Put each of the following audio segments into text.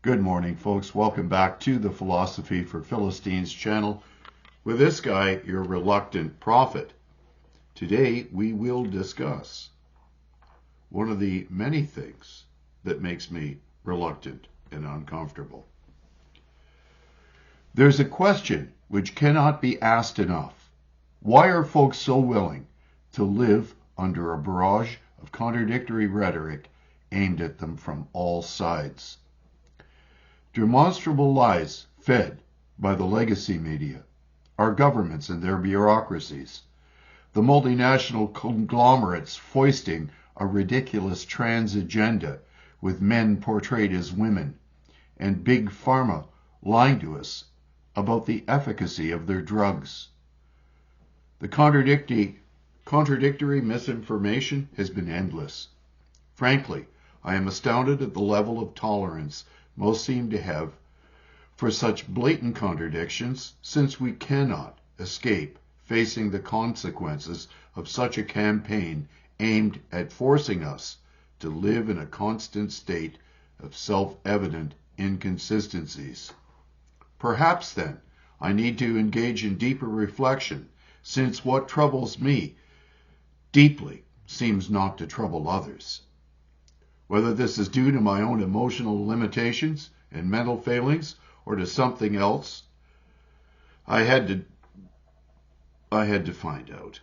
Good morning, folks. Welcome back to the Philosophy for Philistines channel with this guy, your reluctant prophet. Today, we will discuss one of the many things that makes me reluctant and uncomfortable. There's a question which cannot be asked enough. Why are folks so willing to live under a barrage of contradictory rhetoric aimed at them from all sides? Demonstrable lies fed by the legacy media, our governments and their bureaucracies, the multinational conglomerates foisting a ridiculous trans agenda with men portrayed as women, and big pharma lying to us about the efficacy of their drugs. The contradictory misinformation has been endless. Frankly, I am astounded at the level of tolerance most seem to have for such blatant contradictions, since we cannot escape facing the consequences of such a campaign aimed at forcing us to live in a constant state of self-evident inconsistencies. Perhaps, then, I need to engage in deeper reflection, since what troubles me deeply seems not to trouble others. Whether this is due to my own emotional limitations and mental failings or to something else, I had to find out.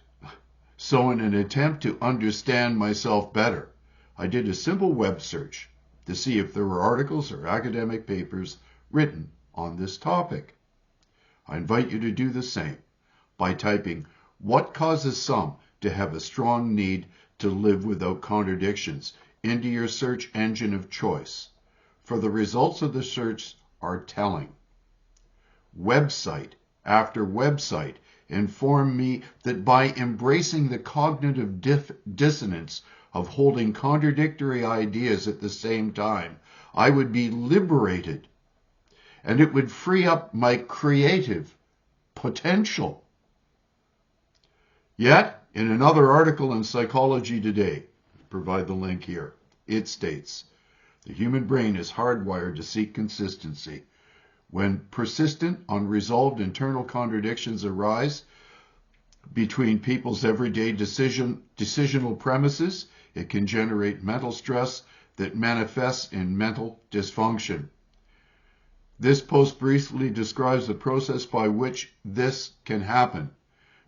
So in an attempt to understand myself better, I did a simple web search to see if there were articles or academic papers written on this topic. I invite you to do the same by typing "What causes some to have a strong need to live without contradictions" into your search engine of choice, for the results of the search are telling. Website after website inform me that by embracing the cognitive dissonance of holding contradictory ideas at the same time, I would be liberated, and it would free up my creative potential. Yet, in another article in Psychology Today, provide the link here, it states, the human brain is hardwired to seek consistency. When persistent, unresolved internal contradictions arise between people's everyday decisional premises, it can generate mental stress that manifests in mental dysfunction. This post briefly describes the process by which this can happen.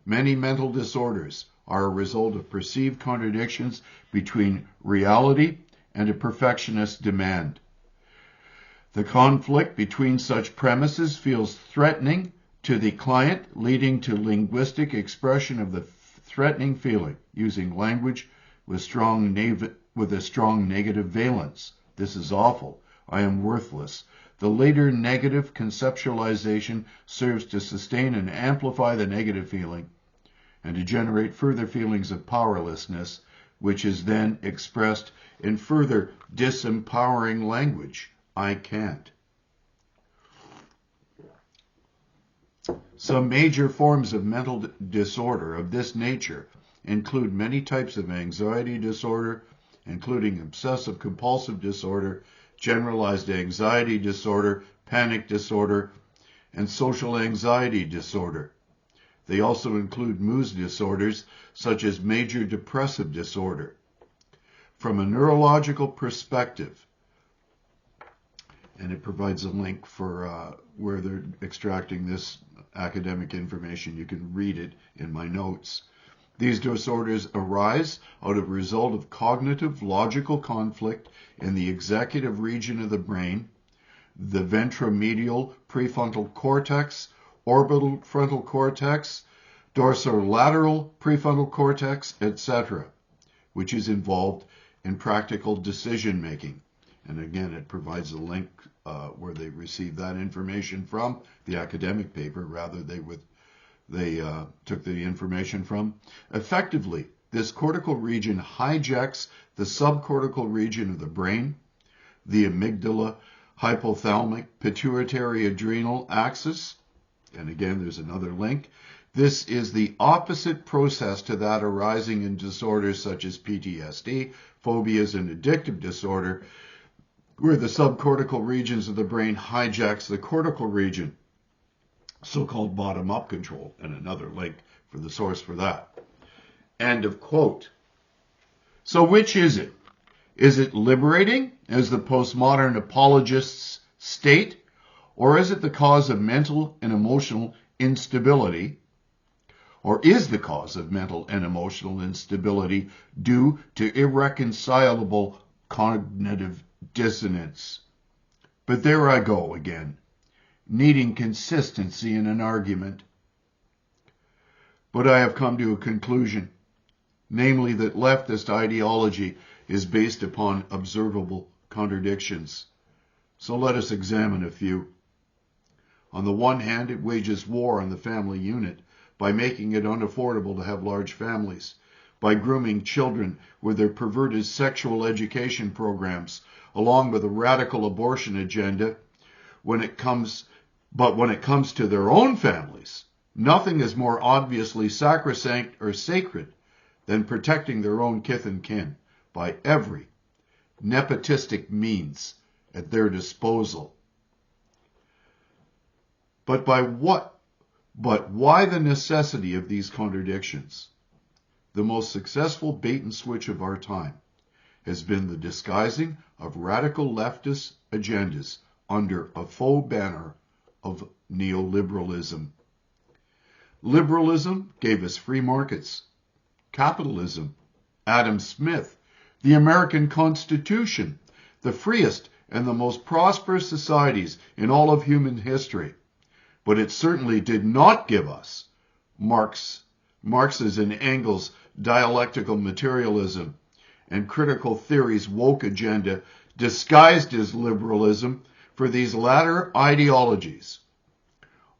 Many mental disorders are a result of perceived contradictions between reality and a perfectionist demand. The conflict between such premises feels threatening to the client, leading to linguistic expression of the threatening feeling, using language with a strong negative valence. This is awful. I am worthless. The later negative conceptualization serves to sustain and amplify the negative feeling and to generate further feelings of powerlessness, which is then expressed in further disempowering language. I can't. Some major forms of mental disorder of this nature include many types of anxiety disorder, including obsessive compulsive disorder, generalized anxiety disorder, panic disorder, and social anxiety disorder. They also include mood disorders such as major depressive disorder. From a neurological perspective, and it provides a link for where they're extracting this academic information. You can read it in my notes. These disorders arise out of a result of cognitive logical conflict in the executive region of the brain, the ventromedial prefrontal cortex, orbital frontal cortex, dorsolateral prefrontal cortex, etc., which is involved in practical decision making. And again, it provides a link where they received that information from, the academic paper, rather they took the information from. Effectively, this cortical region hijacks the subcortical region of the brain, the amygdala, hypothalamic, pituitary adrenal axis, and again, there's another link. This is the opposite process to that arising in disorders such as PTSD, phobias, and addictive disorder, where the subcortical regions of the brain hijacks the cortical region, so-called bottom-up control, and another link for the source for that. End of quote. So which is it? Is it liberating, as the postmodern apologists state, or is it the cause of mental and emotional instability? Or is the cause of mental and emotional instability due to irreconcilable cognitive dissonance? But there I go again, needing consistency in an argument. But I have come to a conclusion, namely that leftist ideology is based upon observable contradictions. So let us examine a few. On the one hand, it wages war on the family unit by making it unaffordable to have large families, by grooming children with their perverted sexual education programs, along with a radical abortion agenda. When it comes to their own families, nothing is more obviously sacrosanct or sacred than protecting their own kith and kin by every nepotistic means at their disposal. But why the necessity of these contradictions? The most successful bait and switch of our time has been the disguising of radical leftist agendas under a faux banner of neoliberalism. Liberalism gave us free markets. Capitalism, Adam Smith, the American Constitution, the freest and the most prosperous societies in all of human history. But it certainly did not give us Marx's and Engels' dialectical materialism and critical theory's woke agenda disguised as liberalism, for these latter ideologies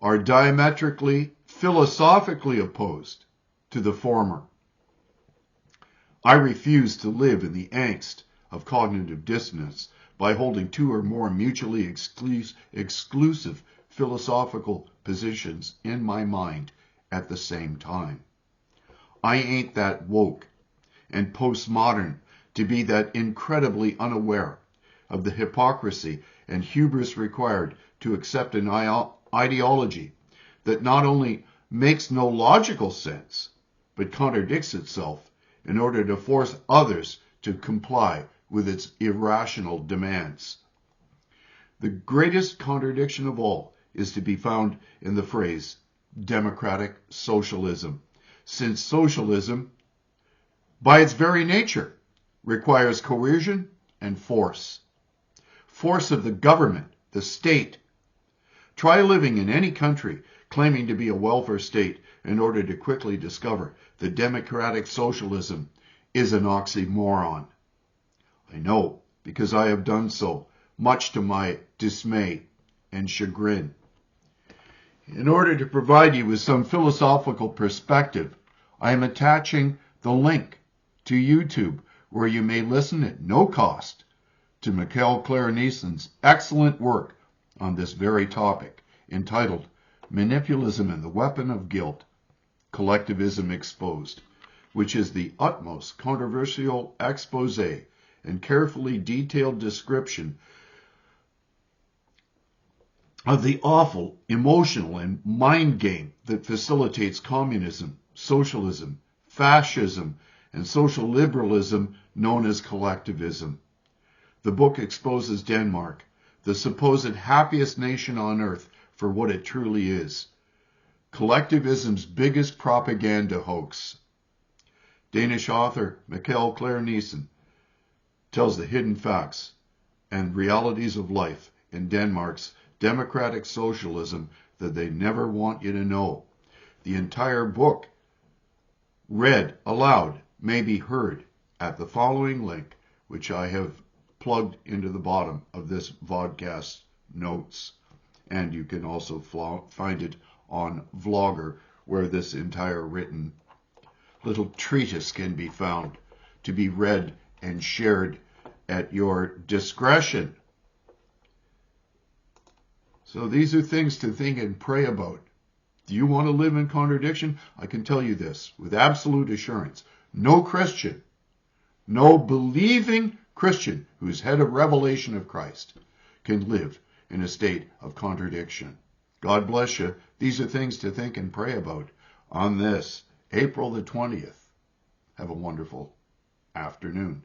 are diametrically, philosophically opposed to the former. I refuse to live in the angst of cognitive dissonance by holding two or more mutually exclusive philosophical positions in my mind at the same time. I ain't that woke and postmodern to be that incredibly unaware of the hypocrisy and hubris required to accept an ideology that not only makes no logical sense, but contradicts itself in order to force others to comply with its irrational demands. The greatest contradiction of all is to be found in the phrase democratic socialism, since socialism, by its very nature, requires coercion and force. Force of the government, the state. Try living in any country claiming to be a welfare state in order to quickly discover that democratic socialism is an oxymoron. I know, because I have done so, much to my dismay and chagrin. In order to provide you with some philosophical perspective, I am attaching the link to YouTube where you may listen at no cost to Michael Claire-Neeson's excellent work on this very topic, entitled Materialism and the Weapon of Guilt, Collectivism Exposed, which is the utmost controversial expose and carefully detailed description of the awful emotional and mind game that facilitates communism, socialism, fascism, and social liberalism known as collectivism. The book exposes Denmark, the supposed happiest nation on earth, for what it truly is: collectivism's biggest propaganda hoax. Danish author Michael Claire-Neeson tells the hidden facts and realities of life in Denmark's democratic socialism that they never want you to know. The entire book, read aloud, may be heard at the following link, which I have plugged into the bottom of this vodcast notes. And you can also find it on Vlogger, where this entire written little treatise can be found to be read and shared at your discretion. So these are things to think and pray about. Do you want to live in contradiction? I can tell you this with absolute assurance. No Christian, no believing Christian who's had a revelation of Christ can live in a state of contradiction. God bless you. These are things to think and pray about on this April the 20th. Have a wonderful afternoon.